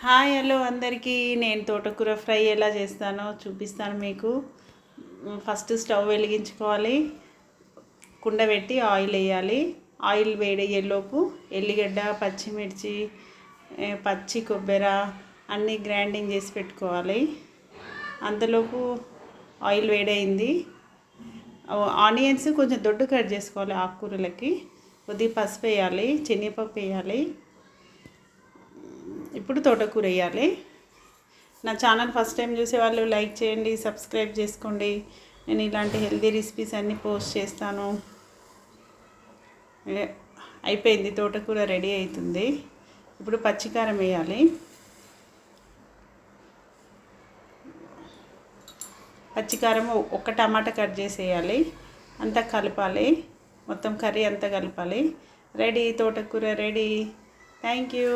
Hi hello అందరికీ. నేను తోటకూర ఫ్రై ఎలా చేస్తానో చూపిస్తాను మీకు. ఫస్ట్ స్టవ్ వెలిగించుకోవాలి, కుండ పెట్టి ఆయిల్ వేయాలి. ఆయిల్ వేడయ్యేలోపు ఎల్లిగడ్డ, పచ్చిమిర్చి, పచ్చి కొబ్బరి అన్నీ గ్రైండింగ్ చేసి పెట్టుకోవాలి. అంతలోపు ఆయిల్ వేడైంది. ఆనియన్స్ కొంచెం దొడ్డు కట్ చేసుకోవాలి. ఆకుకూరలకి కొద్దిగా పసుపు వేయాలి, శనగపప్పు వేయాలి. ఇప్పుడు తోటకూర వేయాలి. నా ఛానల్ ఫస్ట్ టైం చూసే వాళ్ళు లైక్ చేయండి, సబ్స్క్రైబ్ చేసుకోండి. నేను ఇలాంటి హెల్తీ రెసిపీస్ అన్నీ పోస్ట్ చేస్తాను. అయిపోయింది, తోటకూర రెడీ అవుతుంది. ఇప్పుడు పచ్చికారం వేయాలి. పచ్చికారం ఒక టమాటా కట్ చేసి వేయాలి. అంతా కలపాలి, మొత్తం కర్రీ అంతా కలపాలి. రెడీ, తోటకూర రెడీ. Thank you.